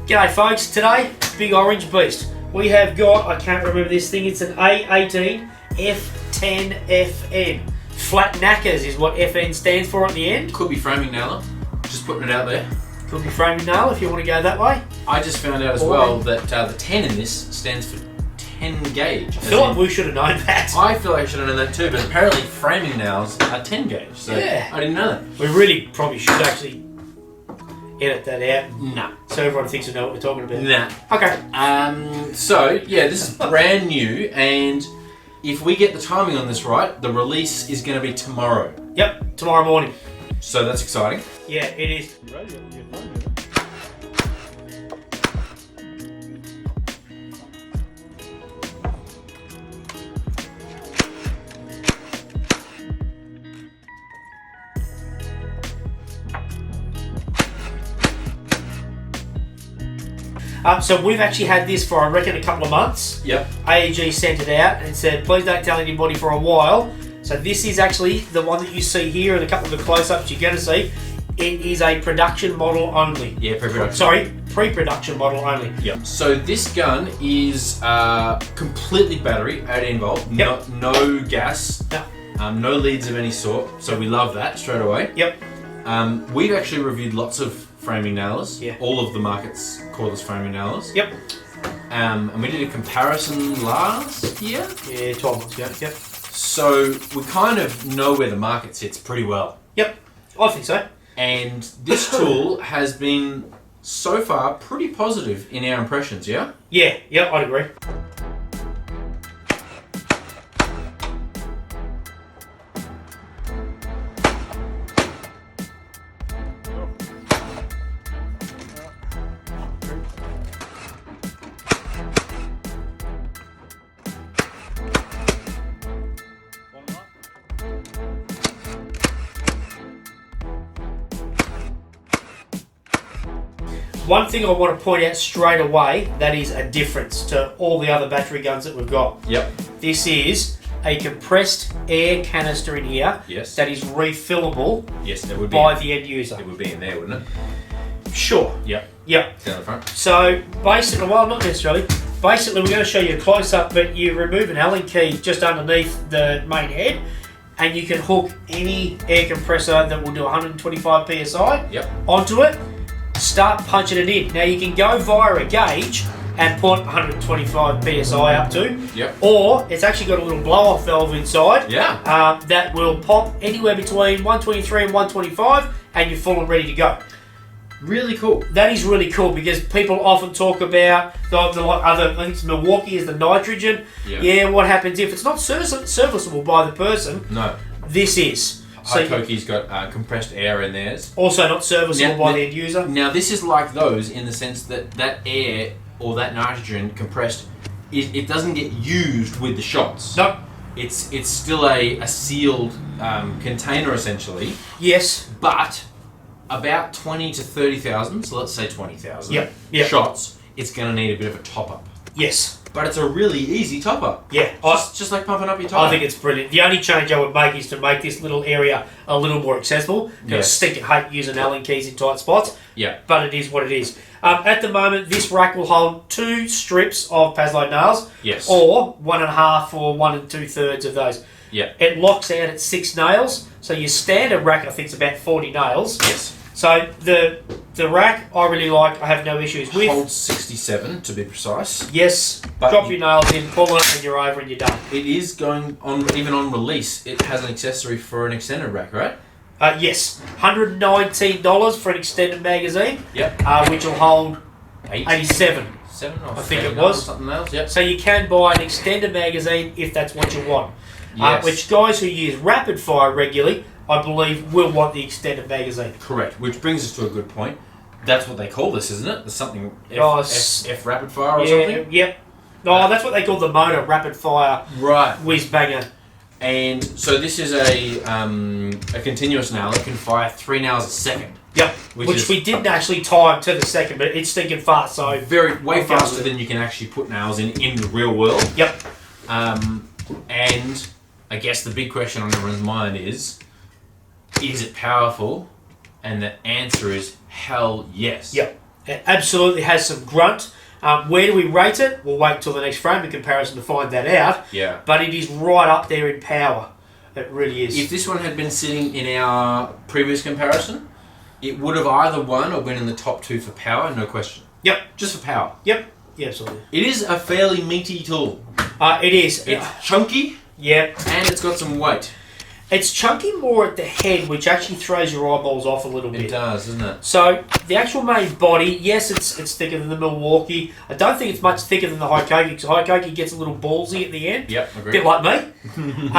G'day folks, today, big orange beast. We have got, I can't remember this thing, it's an A18F10FN. Flat knackers is what FN stands for at the end. Could be framing nailer, just putting it out there. Could be framing nail if you want to go that way. I just found out as well that the 10 in this stands for 10 gauge. I feel like we should have known that. I feel like I should have known that too, but apparently framing nails are 10 gauge, so yeah. I didn't know that. We really probably should actually edit that out. Nah. So everyone thinks we know what we're talking about. Nah. Okay. So, yeah, this is brand new, and if we get the timing on this right, the release is going to be tomorrow. Yep, tomorrow morning. So that's exciting. Yeah, it is. So we've actually had this for, I reckon, a couple of months. Yep. AEG sent it out and said, please don't tell anybody for a while. So this is actually the one that you see here and a couple of the close-ups you're going to see. It is a production model only. Yeah, pre-production. Sorry, pre-production model only. Yep. So this gun is completely battery, 18 volt, yep. no gas, yep. No leads of any sort. So we love that straight away. Yep. We've actually reviewed lots of framing nailers. Yeah. All of the markets call us framing nailers. Yep. And we did a comparison last year. Yeah, 12 months ago. Yep. So we kind of know where the market sits pretty well. Yep. I think so. And this tool has been so far pretty positive in our impressions, yeah? Yeah, I'd agree. One thing I want to point out straight away that is a difference to all the other battery guns that we've got. Yep. This is a compressed air canister in here. Yes. That is refillable. Yes, it would be by the end user. It would be in there, wouldn't it? Sure. Yep. Yep. Down the front. So basically, well, not necessarily. Basically, we're going to show you a close-up, but you remove an Allen key just underneath the main head, and you can hook any air compressor that will do 125 psi yep. onto it. Start punching it in. Now you can go via a gauge and put 125 psi up to, yep. or it's actually got a little blow-off valve inside. Yeah. That will pop anywhere between 123 and 125, and you're full and ready to go. Really cool. That is really cool because people often talk about the other. I think it's Milwaukee is the nitrogen. Yep. Yeah. What happens if it's not serviceable by the person? No. This is. So Hitoki's got compressed air in theirs. Also not serviceable by the end user. Now this is like those in the sense that that air or that nitrogen compressed, it doesn't get used with the shots. No. It's still a sealed container essentially. Yes. But about 20 to 30,000, so let's say 20,000 yep. shots, it's going to need a bit of a top up. Yes. But it's a really easy top up. Yeah. Just like pumping up your tire. I think it's brilliant. The only change I would make is to make this little area a little more accessible. Because I stink and hate using Allen keys in tight spots. Yeah. But it is what it is. At the moment, this rack will hold 2 strips of Paslode nails. Yes. Or 1.5 or 1 2/3 of those. Yeah. It locks out at 6 nails. So your standard rack, I think, is about 40 nails. Yes. So the rack I really like. I have no issues with. Holds 67 to be precise. Yes. But drop your nails in, pull it, and you're over and you're done. It is going on, even on release, it has an accessory for an extended rack, right? Yes. $119 for an extended magazine. Yep. Which will hold 87. I think it was. Something else, yep. So you can buy an extended magazine if that's what you want. Yes. Which guys who use rapid fire regularly, I believe, will want the extended magazine. Correct, which brings us to a good point. That's what they call this, isn't it? There's something F-RAPIDFIRE or something? Yep. No, that's what they call the motor, rapid fire whiz banger. And so this is a continuous nail. It can fire 3 nails a second. Yep. Which we didn't actually time to the second, but it's stinking fast. So way faster than you can actually put nails in the real world. Yep. And I guess the big question on everyone's mind is it powerful? And the answer is hell yes. Yep. It absolutely has some grunt. Where do we rate it? We'll wait till the next frame in comparison to find that out. Yeah. But it is right up there in power. It really is. If this one had been sitting in our previous comparison, it would have either won or been in the top 2 for power, no question. Yep. Just for power. Yep. Yeah, absolutely. It is a fairly meaty tool. It is. It's chunky. Yeah. And it's got some weight. It's chunky more at the head, which actually throws your eyeballs off a little bit. It does, doesn't it? So, the actual main body, yes, it's thicker than the Milwaukee. I don't think it's much thicker than the Hikoki, because Hikoki gets a little ballsy at the end. Yep, A agreed. bit like me.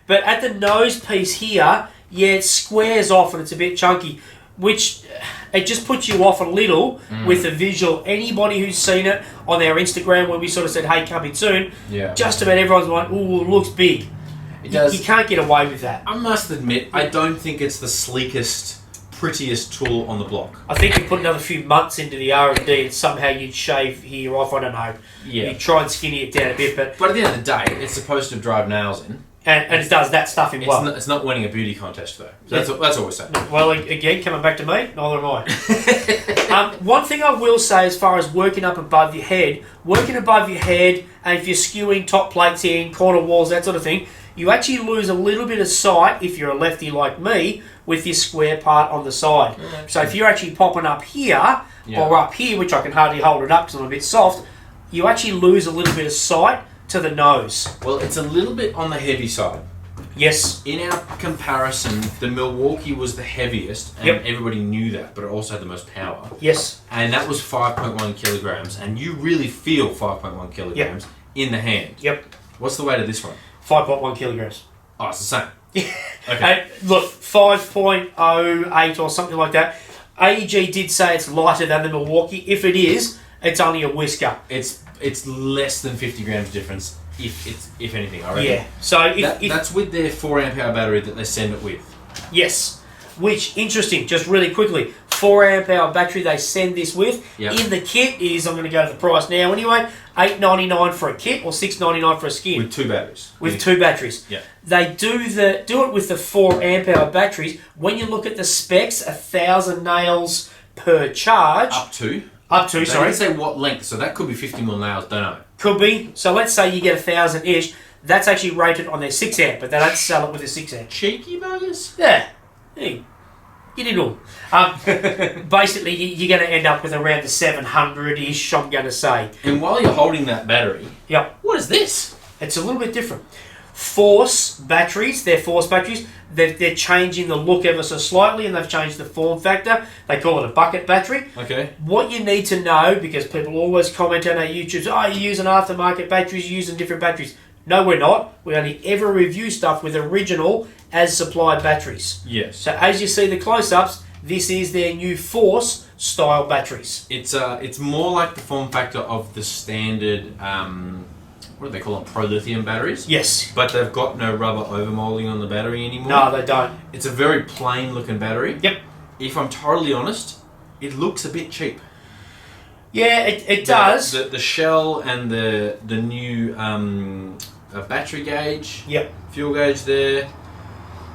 But at the nose piece here, yeah, it squares off and it's a bit chunky, which it just puts you off a little with the visual. Anybody who's seen it on our Instagram when we sort of said, hey, coming soon, just about everyone's like, ooh, it looks big. It does. You can't get away with that. I must admit, I don't think it's the sleekest, prettiest tool on the block. I think you put another few months into the R&D and somehow you'd shave here off, I don't know. Yeah. You'd try and skinny it down a bit, but at the end of the day, it's supposed to drive nails in. and it does that stuff in well. It's not winning a beauty contest, though. So that's all we're saying. Well, again, coming back to me, neither am I. One thing I will say as far as working up above your head, and if you're skewing top plates in, corner walls, that sort of thing, you actually lose a little bit of sight, if you're a lefty like me, with your square part on the side. So if you're actually popping up here, or up here, which I can hardly hold it up because I'm a bit soft, you actually lose a little bit of sight to the nose. Well, it's a little bit on the heavy side. Yes. In our comparison, the Milwaukee was the heaviest, and everybody knew that, but it also had the most power. Yes. And that was 5.1 kilograms, and you really feel 5.1 kilograms in the hand. Yep. What's the weight of this one? 5.1 kilograms. Oh, it's the same. Okay. Look, 5.08 or something like that. AEG did say it's lighter than the Milwaukee. If it is, it's only a whisker. It's less than 50 grams difference, if anything, I reckon. Yeah. So that's with their 4 amp hour battery that they send it with. Yes. Which, interesting, just really quickly, 4 amp hour battery they send this with. Yep. In the kit is, I'm going to go to the price now anyway, $8.99 for a kit or $6.99 for a skin. With 2 batteries. With 2 batteries. Yeah. They do it with the 4 amp hour batteries. When you look at the specs, 1,000 nails per charge. Up to, sorry. They didn't say what length, so that could be 50 mil nails, don't know. Could be. So let's say you get 1,000-ish. That's actually rated on their 6 amp, but they don't sell it with a 6 amp. Cheeky buggers. Yeah. Hey, get it all. Basically, you're going to end up with around the 700-ish, I'm going to say. And while you're holding that battery, what is this? It's a little bit different. Force batteries, they're Force batteries. They're changing the look ever so slightly, and they've changed the form factor. They call it a bucket battery. Okay. What you need to know, because people always comment on our YouTubes, you're using aftermarket batteries, you're using different batteries. No, we're not. We only ever review stuff with original as supplied batteries. Yes. So as you see the close-ups, this is their new Force style batteries. It's more like the form factor of the standard, what do they call them, pro lithium batteries? Yes. But they've got no rubber overmolding on the battery anymore. No, they don't. It's a very plain looking battery. Yep. If I'm totally honest, it looks a bit cheap. Yeah, it does. The shell and the new battery gauge, fuel gauge there.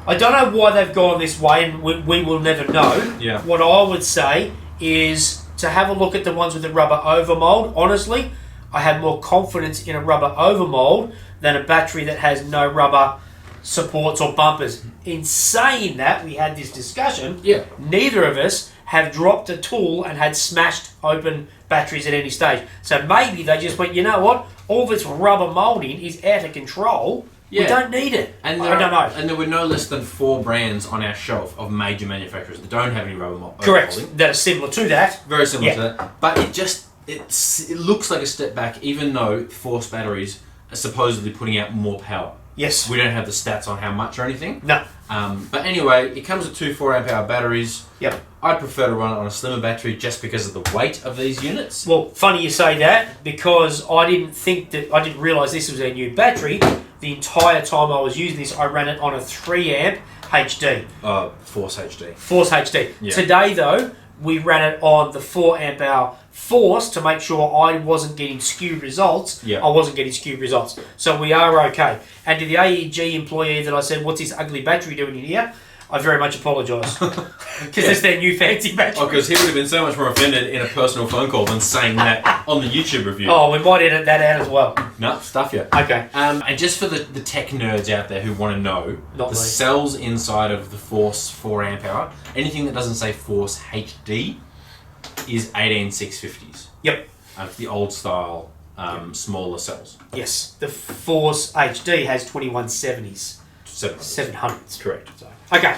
I don't know why they've gone this way, and we will never know. Yeah. What I would say is to have a look at the ones with the rubber overmold. Honestly, I have more confidence in a rubber overmold than a battery that has no rubber supports or bumpers. In saying that, we had this discussion. Yeah. Neither of us have dropped a tool and had smashed open batteries at any stage. So maybe they just went, you know what? All this rubber molding is out of control. Yeah. We don't need it. And I don't know. And there were no less than 4 brands on our shelf of major manufacturers that don't have any rubber molding. Correct. That are similar to that. Very similar to that. But it looks like a step back, even though Force batteries are supposedly putting out more power. Yes. We don't have the stats on how much or anything. No. But anyway, it comes with 2 4 amp hour batteries. Yep. I'd prefer to run it on a slimmer battery just because of the weight of these units. Well, funny you say that, because I didn't realise this was a new battery. The entire time I was using this, I ran it on a 3 amp HD. Force HD. Force HD. Yeah. Today though, we ran it on the 4 amp hour Force to make sure I wasn't getting skewed results. Yeah. I wasn't getting skewed results. So we are okay. And to the AEG employee that I said, what's this ugly battery doing in here? I very much apologise. Because it's their new fancy battery. Oh, because he would have been so much more offended in a personal phone call than saying that on the YouTube review. Oh, we might edit that out as well. No, stuff you. Okay. And just for the tech nerds out there who want to know, Not the me. cells inside of the Force 4 amp hour, anything that doesn't say Force HD is 18650s. Yep. The old style, smaller cells. Yes. The Force HD has 2170s. 700s. Correct. Okay.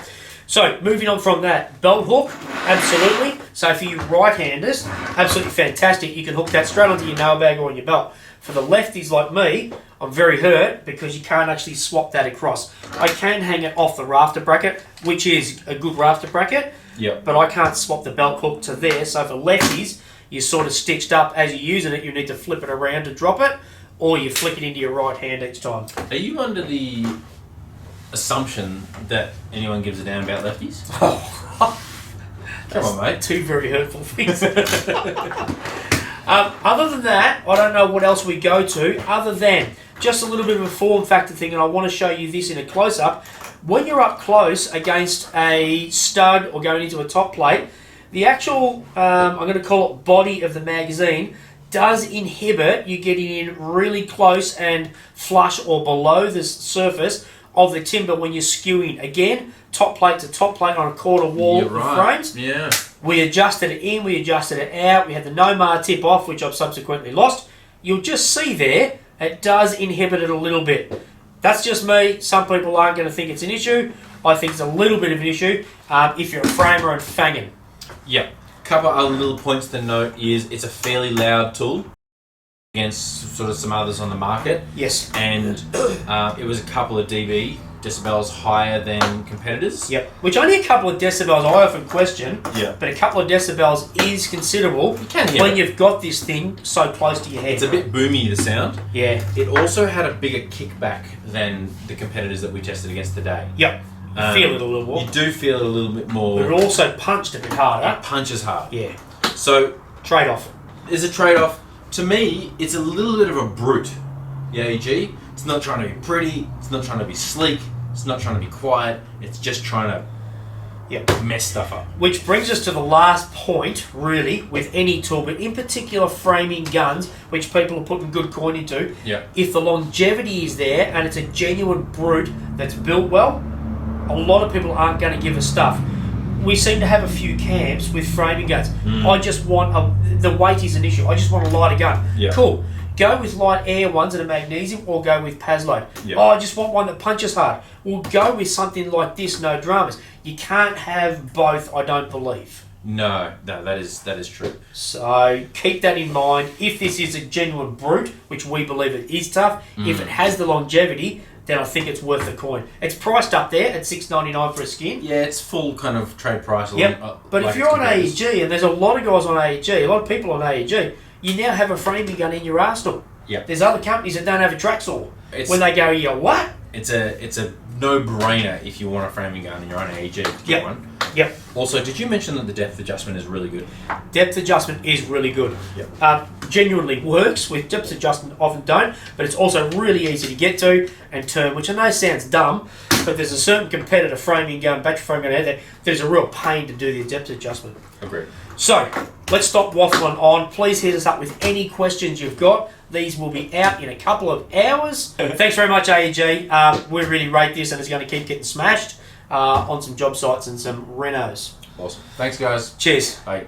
So, moving on from that, belt hook, absolutely. So, for you right-handers, absolutely fantastic. You can hook that straight onto your nail bag or on your belt. For the lefties like me, I'm very hurt because you can't actually swap that across. I can hang it off the rafter bracket, which is a good rafter bracket, Yep. but I can't swap the belt hook to there. So, for lefties, you're sort of stitched up as you're using it. You need to flip it around to drop it, or you flick it into your right hand each time. Are you under the assumption that anyone gives a damn about lefties? Come on, mate. Two very hurtful things. Other than that, I don't know what else we go to, other than just a little bit of a form factor thing, and I want to show you this in a close-up. When you're up close against a stud or going into a top plate, the actual, I'm going to call it body of the magazine, does inhibit you getting in really close and flush or below the surface of the timber when you're skewing. Again, top plate to top plate on a quarter wall You're right. frames. Yeah. We adjusted it in, we adjusted it out, we had the Nomar tip off, which I've subsequently lost. You'll just see there, it does inhibit it a little bit. That's just me. Some people aren't going to think it's an issue. I think it's a little bit of an issue if you're a framer and fanging. Yep. Couple other little points to note is it's a fairly loud tool against sort of some others on the market. Yes. And it was a couple of decibels higher than competitors. Yep. Which only a couple of decibels I often question. Yeah. But a couple of decibels is considerable You can hear when it. you've got this thing so close to your head. It's a bit boomy, the sound. Yeah. It also had a bigger kickback than the competitors that we tested against today. Yep. You feel it a little more. You do feel it a little bit more. But it also punched a bit harder. It punches hard. Yeah. So Trade-off. there's a trade-off. To me, it's a little bit of a brute, the AEG. It's not trying to be pretty. It's not trying to be sleek. It's not trying to be quiet. It's just trying to mess stuff up. Which brings us to the last point, really, with any tool, but in particular framing guns, which people are putting good coin into. Yeah. If the longevity is there and it's a genuine brute that's built well, a lot of people aren't going to give us stuff. We seem to have a few camps with framing guns. I just want the weight is an issue. I just want a lighter gun. Yeah. Cool. Go with light air ones that are magnesium, or go with Pazload. Yeah. Oh, I just want one that punches hard. Well, go with something like this, no dramas. You can't have both, I don't believe. No, that is true. So keep that in mind. If this is a genuine brute, which we believe it is tough, if it has the longevity, then I think it's worth the coin. It's priced up there at $6.99 for a skin. Yeah, it's full kind of trade price. Yep. But like if you're on competitors. AEG, and there's a lot of guys on AEG, a lot of people on AEG, you now have a framing gun in your arsenal. Yep. There's other companies that don't have a track saw. It's- When they go, you go, what? It's a no-brainer if you want a framing gun and you're on AEG to get Yep. one. Yep. Also, did you mention that the depth adjustment is really good? Depth adjustment is really good. Yep. Genuinely works. With depth adjustment often don't, but it's also really easy to get to and turn, which I know sounds dumb, but there's a certain competitor framing gun, battery framing gun out there, there's a real pain to do the depth adjustment. Agreed. So, let's stop waffling on. Please hit us up with any questions you've got. These will be out in a couple of hours. Thanks very much, AEG. We really rate this, and it's going to keep getting smashed on some job sites and some renos. Awesome. Thanks, guys. Cheers. Bye.